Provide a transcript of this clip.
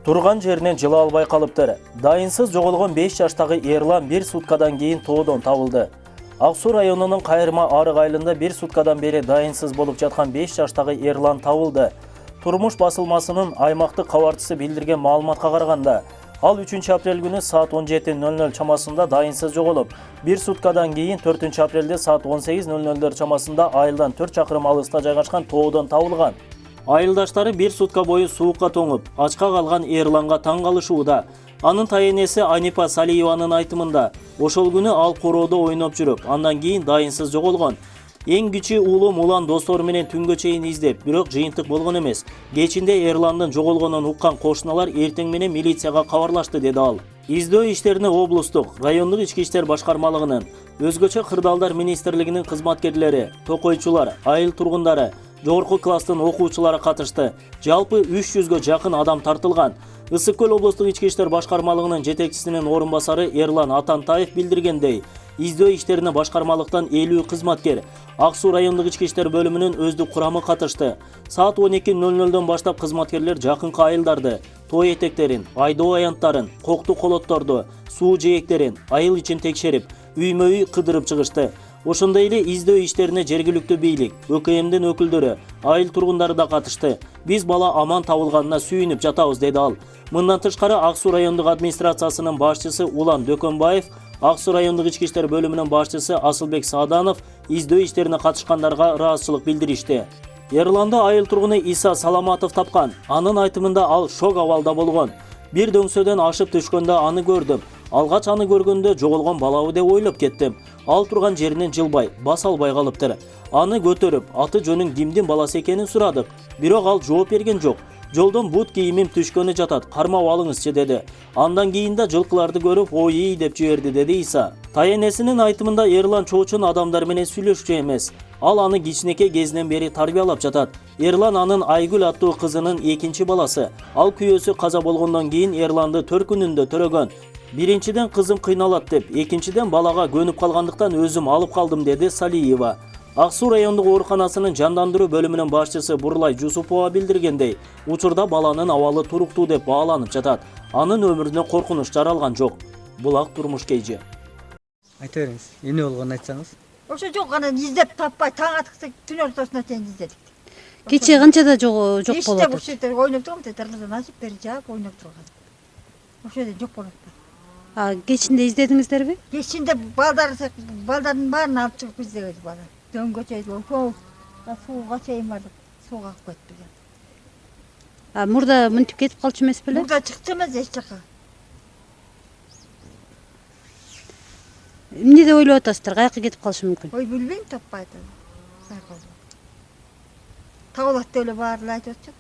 Турган жеринен жыла албай калыптыр. Дайынсыз жоголгон 5 жаштагы Эрлан 1 суткадан кийин тоодон табылды. Ак Суу районунун Кайрма Арык айылында 1 суткадан бери дайынсыз болуп жаткан 5 жаштагы Эрлан табылды. Турмуш басылмасынын аймактык кабарчысы билдирген маалыматка караганда, ал 3 апрель күнү саат 17:00 чамасында дайынсыз жоголуп, 1 суткадан кийин 4 апрелде саат 18:00 чамасында айылдан 4 чакырым алыста жайгашкан тоодон табылган. Айылдаштары 1 сутка бою суукка тоңуп, ачка калган Эрланга таң калышууда. Анын тайенеси Анипа Салиеванын айтымында, ошол күнү ал короодо ойноп жүрүп, андан кийин дайынсыз жоголгон. Эң кичи уулум улан достору менен түнгө чейин издеп, бирок жыйынтык болгон эмес. Кечинде Эрландын жоголгонун уккан кошуналар эртең менен милицияга кабарлашты, деди ал. Издөө иштерине облустук, райондук ички иштер башкармалыгынын, өзгөчө кырдаалдар министрлигинин кызматкерлери, токойчулар, айыл тургундары, жогорку класстын окуучулары катышты. Жалпы 300гө жакын адам тартылган. Ысык Көл облустук ички иштер башкармалыгынын жетекчисинин орун басары Эрлан Атантаев билдиргендей, издөө иштерине башкармалыктан 50 кызматкер, Ак Суу райондук ички иштер бөлүмүнүн өздүк курамы катышты. Саат 12:00 баштап кызматкерлер жакынкы айылдарды, той этектерин, айдоо аянттарын, кокту колотторду, суу жээктерин, айыл ичин текшерип, үймө-үй кыдырып чыгышты. Ошондой эле издөө иштерине жергиликтүү бийлик, ÖKM'дин өкүлдөрү, айыл тургундары да катышты. Биз бала аман табылганына сүйүнүп жатабыз, деди ал. Мындан тышкары Ак Суу райондук администрациясынын башчысы Улан Дөкөнбаев, Ак Суу райондук ички иштер бөлүмүнүн башчысы Асылбек Сааданов издөө иштерине катышкандарга ыраазычылык билдиришти. Эрланды айыл тургуну Иса Саламатов тапкан. Анын айтымында ал шок абалда болгон. Бир дөңсөдөн ашып түшкөндө аны көрдүм. Алгач аны көргөндө жоголгон балабы деп ойлоп кеттим. Ал турган жеринен жылбай, баса албай калыптыр. Аны көтөрүп, аты жөнүн кимдин баласы экенин сурадык. Бирок ал жооп берген жок. Жолдон бут кийимим түшкөнү жатат, кармап алыңызчы, деди. Андан кийин да жылкыларды көрүп, ой деп жиберди, деди Иса. Тайенесинин айтымында Эрлан чоочун адамдар менен сүйлөшчү эмес. Ал аны кичинекей кезинен бери тарбиялап жатат. Эрлан анын Айгүл аттуу кызынын 2 баласы. Ал күйөөсү каза болгондон кийин Эрланды төркүнүндө төрөгөн. Биринчиден кызым кыйналат деп, экинчиден балага көнүп калгандыктан өзүм алып калдым, деди Салиева. Ак Суу райондук ооруканасынын жандандыруу бөлүмүнүн башчысы Бурлай Жусупова билдиргендей, учурда баланын абалы туруктуу деп бааланып жатат. Анын өмүрүнө коркунуч жаралган жок. Булак турмуш кейжи. Айта бериңиз, эмне болгонун айтсаңыз. Ошо жок гана издеп таппай, таң атыкты түн ортосуна чейин издедик. Кечээ канчада жок болуп атат? Ошо жерде ойноп турган, дарбазаны ачып бери жаап ойноп турган. Ошо жерде жок болуп атат. Кечинде издедиңиздерби? Кечинде балдардын баарын алып чыгып издегенбиз бала. Дөңгө чейин сууга чейин бардык. Сууга алып кетти. Мурда мынтип кетип калчу эмес беле? Мурда чыкчу эмес эч жака. Эмне деп ойлоп атасыздар? Каяка кетип калышы мүмкүн? Ой, билбейм, таппай атат. Табылат деп эле баары айтып атышат.